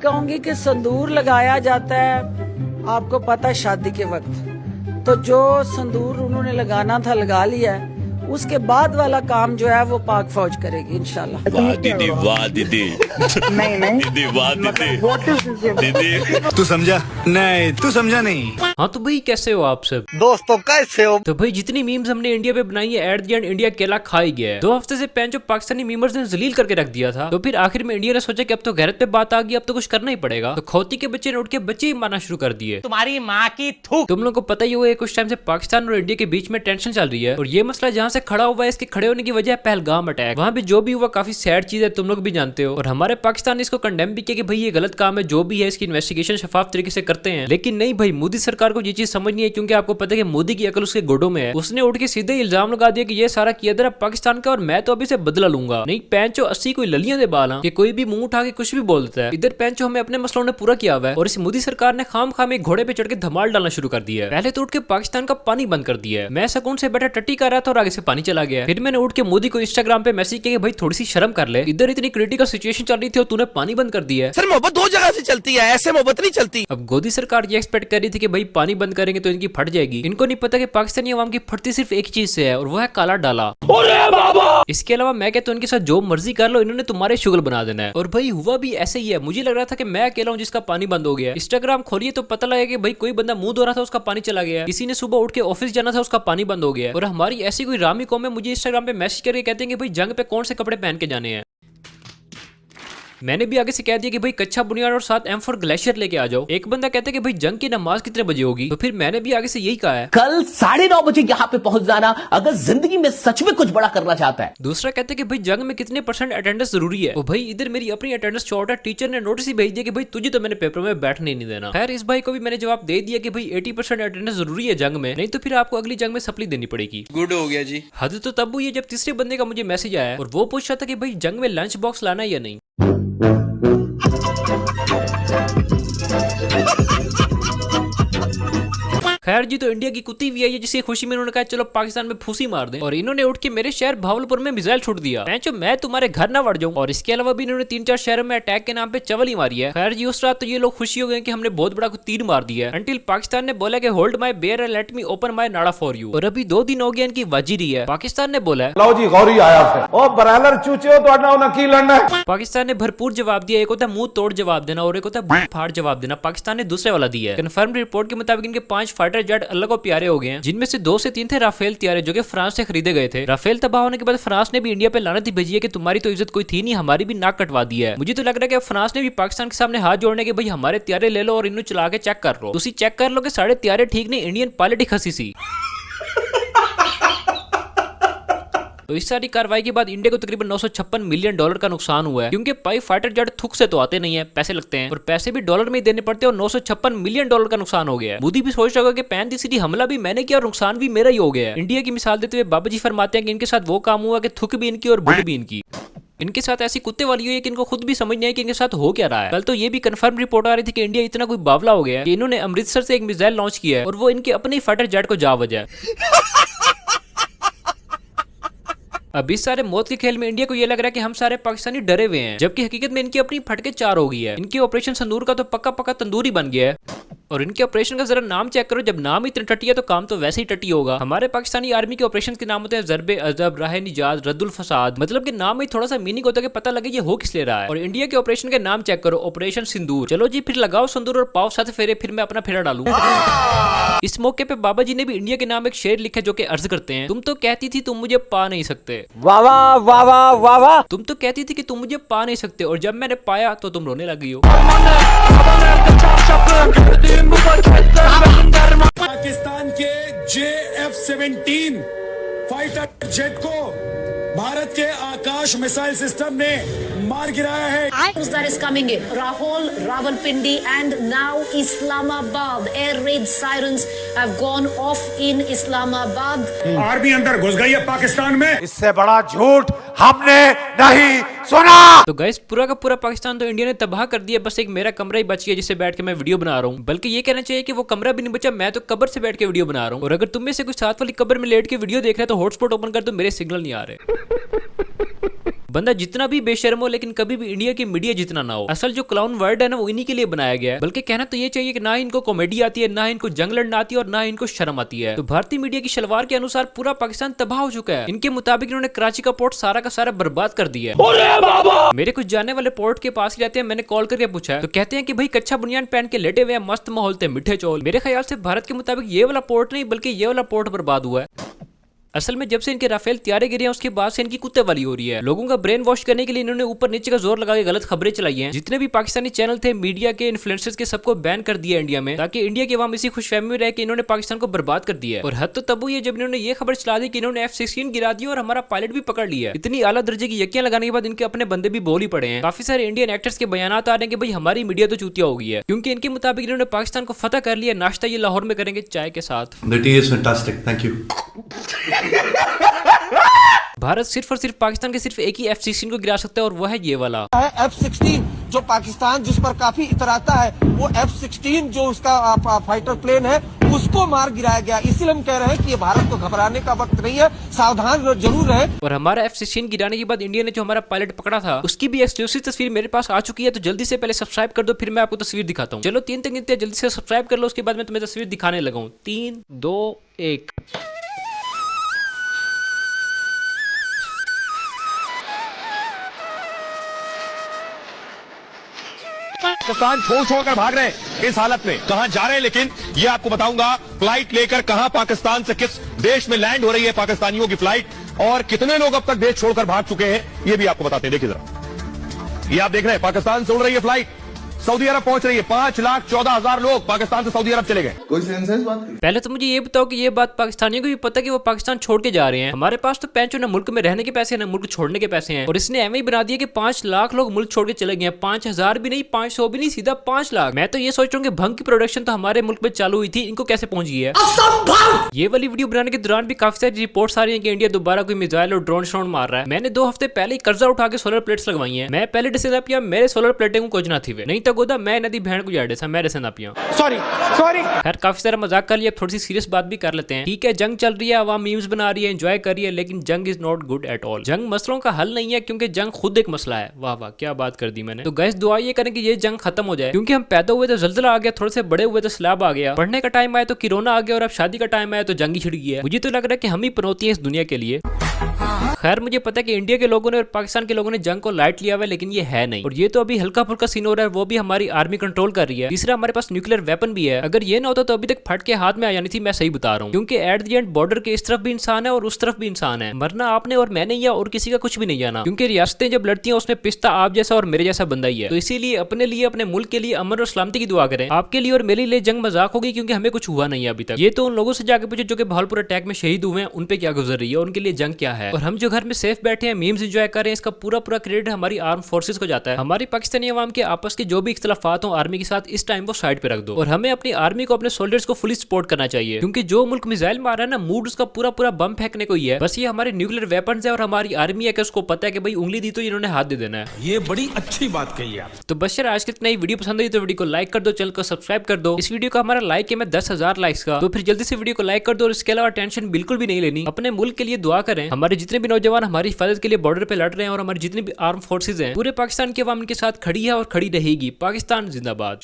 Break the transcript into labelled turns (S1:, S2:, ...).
S1: कहूंगी कि संदूर लगाया जाता है, आपको पता है, शादी के वक्त। तो जो संदूर उन्होंने लगाना था लगा लिया है, उसके बाद वाला काम जो है वो पाक फौज करेगी इंशाल्लाह।
S2: वाह दीदी, वाह दीदी।
S3: नहीं
S2: दीदी, वाह दीदी। दीदी
S4: तू समझा नहीं, तू समझा नहीं।
S5: हाँ तो भाई कैसे हो आप सब
S3: दोस्तों, कैसे हो?
S5: तो भाई जितनी मीम्स हमने इंडिया पे बनाई है, एट द एंड इंडिया केला खा ही गया है। 2 हफ्ते से पैंचो पाकिस्तानी मीमर्स ने जलील करके रख दिया था। तो फिर आखिर में इंडिया ने सोचा कि अब तो गैरत पे बात आ गई, अब तो कुछ करना ही पड़ेगा। तो खोती के बच्चे ने उठ के बच्चे ही मारना शुरू कर दिए।
S6: तुम्हारी माँ की थूक।
S5: तुम लोगों को पता ही हुआ है कुछ टाइम से पाकिस्तान और इंडिया के बीच में टेंशन चल रही है, और ये मसला जहाँ से खड़ा हुआ है, इसके खड़े होने की वजह है पहलगाम अटैक। वहाँ भी जो भी हुआ काफी सैड चीज है, तुम लोग भी जानते हो। और हमारे पाकिस्तान ने इसको कंडेम भी किया कि भाई ये गलत काम है, जो भी है इसकी इन्वेस्टिगेशन शफाफ तरीके से करते हैं। लेकिन नहीं भाई, मोदी सरकार को ये चीज समझ नहीं है, क्योंकि आपको पता है कि मोदी की अकल उसके गोडों में है। उसने उठ के सीधे इल्जाम लगा दिया कि ये सारा किया दर पाकिस्तान का, और मैं तो अभी से बदला लूंगा। नहीं पैंचो 80 कोई ललियां दे बाल कि कोई भी मुंह उठा के कुछ भी बोल देता है। इधर पैंचो हमें अपने मसलों ने पूरा किया हुआ है, और इस मोदी सरकार ने खाम खाम एक घोड़े पे चढ़ के धमाल डालना शुरू कर दिया है। पहले तो उठ के पाकिस्तान का पानी बंद कर दिया है। मैं सुकून से बैठा टट्टी कर रहा था और आगे से पानी चला गया। फिर मैंने उठ के मोदी को इंस्टाग्राम पे मैसेज किया कि भाई थोड़ी सी शर्म कर ले, इधर इतनी क्रिटिकल सिचुएशन चल रही थी और तूने पानी बंद कर दिया है।
S6: सर मोहब्बत 2 जगह से चलती है, ऐसे मोहब्बत नहीं चलती।
S5: अब मोदी सरकार ये एक्सपेक्ट कर रही थी कि भाई पानी बंद करेंगे तो इनकी फट जाएगी। इनको नहीं पता कि पाकिस्तानी अवाम की फटती सिर्फ एक चीज से है, और वो है काला डाला। इसके अलावा मैं कहता हूं इनके साथ जो मर्जी कर लो, इन्होंने तुम्हारे शुगल बना देना है। और भाई हुआ भी ऐसे ही है। मुझे लग रहा था कि मैं अकेला हूं जिसका पानी बंद हो गया। इंस्टाग्राम खोलिए तो पता लगा कि भाई कोई बंदा मुंह धो रहा था, उसका पानी चला गया। किसी ने सुबह उठ के ऑफिस जाना था, उसका पानी बंद हो गया। और हमारी ऐसी कोई रामी कौम है, मुझे इंस्टाग्राम पे मैसेज करके कहते हैं कि भाई जंग पे कौन से कपड़े पहन के जाने हैं। मैंने भी आगे से कह दिया कि भाई कच्चा बुनियाद और साथ M4 ग्लेशियर लेके आ जाओ। एक बंदा कहता है कि भाई जंग की नमाज कितने बजे होगी, तो फिर मैंने भी आगे से यही कहा है,
S7: कल 9:30 बजे यहाँ पे पहुंच जाना अगर जिंदगी में सच में कुछ बड़ा करना चाहता है।
S5: दूसरा कहते हैं कि भाई जंग में कितने % अटेंडेंस जरूरी है। तो भाई इधर मेरी अपनी अटेंडेंस शॉर्ट है, टीचर ने नोटिस ही भेज दिया कि भाई तुझे तो मैंने पेपर में बैठने नहीं देना। खैर इस भाई को भी मैंने जवाब दे दिया कि भाई 80% अटेंडेंस जरूरी है जंग में, नहीं तो फिर आपको अगली जंग में सप्ली देनी पड़ेगी।
S6: गुड हो गया जी।
S5: हद तो तब हुई है जब तीसरे बंदे का मुझे मैसेज आया और वो पूछ रहा था कि भाई जंग में लंच बॉक्स लाना है या नहीं। खैर जी, तो इंडिया की कुत्ती भी आई है जिसकी खुशी में उन्होंने कहा चलो पाकिस्तान में फूसी मार दें, और इन्होंने उठ के मेरे शहर भावलपुर में मिसाइल छोड़ दिया। मैं तुम्हारे घर ना बढ़ जाऊं। और इसके अलावा भी इन्होंने 3-4 शहरों में अटैक के नाम पे चवली मारी है। खैर जी, उस रात तो ये लोग खुशी हो गए कि हमने बहुत बड़ा तीर मार दिया है, अंटिल पाकिस्तान ने बोला कि hold my beer and let me open my नाड़ा फॉर यू। और अभी 2 दिन हो गया इनकी वजीरी है। पाकिस्तान ने बोला है
S8: जी गौरी आया है ओ बरालर चूचे हो तो की लड़ना है।
S5: पाकिस्तान ने भरपूर जवाब दिया। एक होता है मुंह तोड़ जवाब देना और एक होता है फाड़ जवाब देना। पाकिस्तान ने दूसरे वाला दिया है। कंफर्म रिपोर्ट के मुताबिक इनके 5 फाइटर जेट अल्लाह को प्यारे हो गए हैं, जिनमें से 2 से 3 थे राफेल तैयारे जो कि फ्रांस से खरीदे गए थे। राफेल तबाह होने के बाद फ्रांस ने भी इंडिया पे लानत ही भेजी है कि तुम्हारी तो इज्जत कोई थी नहीं, हमारी भी नाक कटवा दी है। मुझे तो लग रहा है कि फ्रांस ने भी पाकिस्तान के सामने हाथ जोड़ने के भाई हमारे तैयारे ले लो और इन्हें चला के चेक कर लो। तुसी चेक कर लो कि साढ़े तैयारे ठीक नहीं, इंडियन पायलट ही खसी सी। तो इस सारी कार्रवाई के बाद इंडिया को तकरीबन $956 मिलियन का नुकसान हुआ है, क्योंकि पाई फाइटर जेट थुक से तो आते नहीं है, पैसे लगते हैं और पैसे भी डॉलर में ही देने पड़ते हैं, और $956 मिलियन का नुकसान हो गया है। मोदी भी सोच रहा होगा कि पैन दी सीधी हमला भी मैंने किया और नुकसान भी मेरा ही हो गया है। इंडिया की मिसाल देते हुए बाबा जी फरमाते हैं कि इनके साथ वो काम हुआ कि थुक भी इनकी और बुढ़ भी इनकी। इनके साथ ऐसी कुत्ते वाली हुई है कि इनको खुद भी समझ नहीं है कि इनके साथ हो क्या रहा है। कल तो ये भी कंफर्म रिपोर्ट आ रही थी कि इंडिया इतना कोई बावला हो गया है कि इन्होंने अमृतसर से एक मिसाइल लॉन्च किया है और वो इनके अपने फाइटर जेट को जा वजह है। अब इस सारे मौत के खेल में इंडिया को ये लग रहा है कि हम सारे पाकिस्तानी डरे हुए हैं, जबकि हकीकत में इनकी अपनी फटके 4 हो गई है। इनके ऑपरेशन संदूर का तो पक्का पक्का तंदूरी बन गया है। और इनके ऑपरेशन का जरा नाम चेक करो, जब नाम ही इतना टटी है तो काम तो वैसे ही टटी होगा। हमारे पाकिस्तानी आर्मी के ऑपरेशन के नाम होते हैं ज़रबे अज़ब, राह निजात, रद्दुल फसाद, मतलब कि नाम में थोड़ा सा मीनिंग होता है कि पता लगे ये हो किस ले रहा है। और इंडिया के ऑपरेशन के नाम चेक करो, ऑपरेशन सिंदूर। चलो जी, फिर लगाओ सिंदूर और पाव साथ फेरे, फिर मैं अपना फेरा डालू। इस मौके पे बाबा जी ने भी इंडिया के नाम एक शेर लिखा जो कि अर्ज करते हैं, तुम तो कहती थी तुम मुझे पा नहीं सकते।
S3: वाह वाह वाह वाह वाह वाह।
S5: तुम तो कहती थी कि तुम मुझे पा नहीं सकते, और जब मैंने पाया तो तुम रोने लगी हो।
S9: पाकिस्तान के JF-17 फाइटर जेट को भारत के आकाश मिसाइल सिस्टम ने मार गिराया है।
S10: That is coming in. Rahul, Rawalpindi and now Islamabad. Air raid sirens have gone off in Islamabad.
S9: Army अंदर घुस गई है पाकिस्तान में।
S8: इससे बड़ा झूठ हमने नहीं सुना।
S5: तो गाइस, पूरा का पूरा पाकिस्तान तो इंडिया ने तबाह कर दिया, बस एक मेरा कमरा ही बच गया जिससे बैठ के मैं वीडियो बना रहा हूँ। बल्कि ये कहना चाहिए कि वो कमरा भी नहीं बचा, मैं तो कब्र से बैठ के वीडियो बना रहा हूँ। और अगर तुम में से कुछ साथ वाली कब्र में लेट के वीडियो देख रहे हैं तो हॉटस्पॉट ओपन कर दो, मेरे सिग्नल नहीं आ रहे। बंदा जितना भी बेशर्म हो लेकिन कभी भी इंडिया की मीडिया जितना ना हो। असल जो क्लाउन वर्ड है ना वो इन्हीं के लिए बनाया गया है। बल्कि कहना तो ये चाहिए कि ना इनको कॉमेडी आती है, ना इनको जंग लड़ना आती है और ना इनको शर्म आती है। तो भारतीय मीडिया की शलवार के अनुसार पूरा पाकिस्तान तबाह हो चुका है। इनके मुताबिक इन्होंने कराची का पोर्ट सारा का सारा बर्बाद कर दिया है। मेरे कुछ जानने वाले पोर्ट के पास ही रहते हैं, मैंने कॉल करके पूछा तो कहते हैं कि भाई कच्चा बुनियान पहन के लेटे हुए हैं, मस्त माहौल थे, मीठे चौल। मेरे ख्याल से भारत के मुताबिक ये वाला पोर्ट नहीं बल्कि ये वाला पोर्ट बर्बाद हुआ है। असल में जब से इनके राफेल तैयारे गिरे हैं उसके बाद से इनकी कुत्ते वाली हो रही है। लोगों का ब्रेन वॉश करने के लिए इन्होंने ऊपर नीचे का जोर लगा के गलत खबरें चलाई हैं। जितने भी पाकिस्तानी चैनल थे, मीडिया के, इन्फ्लुएंसर्स के, सबको बैन कर दिया इंडिया में, ताकि इंडिया के अवाम इसी खुशफहमी में रहे कि इन्होंने पाकिस्तान को बर्बाद कर दिया है। और हद तो तब हुई है जब इन्होंने ये खबर चला दी कि इन्होंने F-16 गिरा दी और हमारा पायलट भी पकड़ लिया। इतनी आला दर्जे की यकियां लगाने के बाद इनके अपने बंदे भी बोल ही पड़े हैं। काफी सारे इंडियन एक्टर्स के बयान आ रहे हैं कि भाई हमारी मीडिया तो चूतिया हो गई है, क्योंकि इनके मुताबिक इन्होंने पाकिस्तान को फतह कर लिया। नाश्ता ये लाहौर में करेंगे चाय के साथ। भारत सिर्फ और सिर्फ पाकिस्तान के सिर्फ एक ही F-16 को गिरा सकता है और वो है ये वाला
S3: F-16 जो पाकिस्तान जिस पर काफी इतराता है, वो F-16 जो उसका फाइटर प्लेन है उसको मार गिराया गया। इसलिए हम कह रहे हैं कि ये भारत को घबराने का वक्त नहीं है, सावधान जरूर रहे।
S5: और हमारा F-16 गिराने के बाद इंडिया ने जो हमारा पायलट पकड़ा था उसकी भी एक्सक्लूसिव तस्वीर मेरे पास आ चुकी है। तो जल्दी से पहले सब्सक्राइब कर दो, फिर मैं आपको तस्वीर दिखाता हूँ। चलो 3 तक गिनते हैं, जल्दी से सब्सक्राइब कर लो, उसके बाद मैं तुम्हें तस्वीर दिखाने लगा हूँ। 3, 2, 1।
S9: पाकिस्तान छोड़ भाग रहे हैं इस हालत में, कहां जा रहे हैं लेकिन ये आपको बताऊंगा। फ्लाइट लेकर कहां पाकिस्तान से किस देश में लैंड हो रही है पाकिस्तानियों की फ्लाइट, और कितने लोग अब तक देश छोड़कर भाग चुके हैं ये भी आपको बताते हैं। देखिए जरा, ये आप देख रहे हैं पाकिस्तान से उड़ रही है फ्लाइट, सऊदी अरब पहुंच रही है। 5,14,000 लोग पाकिस्तान से सऊदी अरब चले गए। कोई सेंस है इस बात की?
S5: पहले तो मुझे ये बताओ कि ये बात पाकिस्तानियों को भी पता है कि वो पाकिस्तान छोड़ के जा रहे हैं। हमारे पास तो पैंचो ना मुल्क में रहने के पैसे ना मुल्क छोड़ने के पैसे हैं, और इसने एवं ही बना दिया कि 5 लाख लोग मुल्क छोड़ के चले गए हैं। 5,000 भी नहीं, 500 भी नहीं, सीधा 5 लाख। मैं तो ये सोच रहा हूँ कि भंग की प्रोडक्शन तो हमारे मुल्क में चालू हुई थी, इनको कैसे पहुंच गई है। ये वाली वीडियो बनाने के दौरान भी काफी सारी रिपोर्ट्स आ रही है कि इंडिया दोबारा कोई मिसाइल और ड्रोन श्रोन मार रहा है। मैंने 2 हफ्ते पहले ही कर्जा उठा के सोलर प्लेट्स लगवाई है। मैं पहले डिसीजन पिया मेरे सोलर प्लेटें को कुछ ना थी, नहीं तो गोदा मैं नदी को जाड़े सा मेरे से ना पिया। सॉरी खैर काफी सारा मजाक कर लिया, थोड़ी सी सीरियस बात भी कर लेते हैं। ठीक है, जंग चल रही है, आवाम मीम्स बना रही है, एंजॉय कर रही है, लेकिन जंग is not good at all. जंग मसलों का हल नहीं है, क्योंकि जंग खुद एक मसला है। वाह वाह क्या बात कर दी मैंने। तो गाइस दुआ ये करें कि ये जंग खत्म हो जाए, क्योंकि हम पैदा हुए तो जल्जला आ गया, थोड़े से बड़े हुए तो स्लैब आ गया, पढ़ने का टाइम आया तो कोरोना आ गया, और अब शादी का टाइम आया तो जंग ही छिड़ गई है। मुझे तो लग रहा है कि हम ही पनौती हैं इस दुनिया के लिए। खैर मुझे पता है कि इंडिया के लोगों ने और पाकिस्तान के लोगों ने जंग को लाइट लिया हुआ है, लेकिन ये है नहीं। और ये तो अभी हल्का फुल्का सीन हो रहा है, वो भी हमारी आर्मी कंट्रोल कर रही है। तीसरा हमारे पास न्यूक्लियर वेपन भी है। अगर ये ना होता तो अभी तक फट के हाथ में आ जानी थी, मैं सही बता रहा हूँ। क्योंकि एट द एंड बॉर्डर के इस तरफ भी इंसान है और उस तरफ भी इंसान है। मरना आपने और मैंने या और किसी का कुछ भी नहीं जाना, क्योंकि रियासतें जब लड़ती हैं उसमें पिस्ता आप जैसा और मेरे जैसा बंदा ही है। तो इसीलिए अपने लिए, अपने मुल्क के लिए अमन और सलामती की दुआ करें। आपके लिए और मेरे लिए जंग मजाक होगी, क्योंकि हमें कुछ हुआ नहीं है अभी तक। ये तो उन लोगों से जाके पूछे जो कि भावलपुर अटैक में शहीद हुए हैं, उन पे क्या गुजर रही है, उनके लिए जंग क्या है। और हम जो घर में सेफ बैठे हैं, मीम्स एंजॉय कर रहे हैं, इसका पूरा क्रेडिट हमारी आर्म फोर्सेस को जाता है। हमारी पाकिस्तानी अवाम के आपस के जो भी इख्तलाफात हो आर्मी के साथ, इस टाइम वो साइड पे रख दो, और हमें अपनी आर्मी को, अपने सोल्जर्स को फुली सपोर्ट करना चाहिए। क्योंकि जो मुल्क मिसाइल मार रहा है ना, मूड उसका पूरा बम फेंकने को ही है। बस ये हमारे न्यूक्लियर वेपन्स है और हमारी आर्मी है कि उसको पता है कि भाई उंगली दी तो इन्होंने हाथ दे देना है।
S9: ये बड़ी अच्छी बात कही आप।
S5: तो बस यार आज की नई वीडियो पसंद आई तो वीडियो को लाइक कर दो, चैनल को सब्सक्राइब कर दो। इस वीडियो का हमारा लाइक है मैं 10,000 लाइक्स का, तो फिर जल्दी से वीडियो को लाइक कर दो। और इसके अलावा टेंशन बिल्कुल भी नहीं लेनी, अपने मुल्क के लिए दुआ करें। हमारे जितने भी नौजवान हमारी हिफाजत के लिए बॉर्डर पे लड़ रहे हैं, और हमारी जितनी भी आर्म फोर्सेज हैं, पूरे पाकिस्तान की अवाम के साथ खड़ी है और खड़ी रहेगी। पाकिस्तान जिंदाबाद।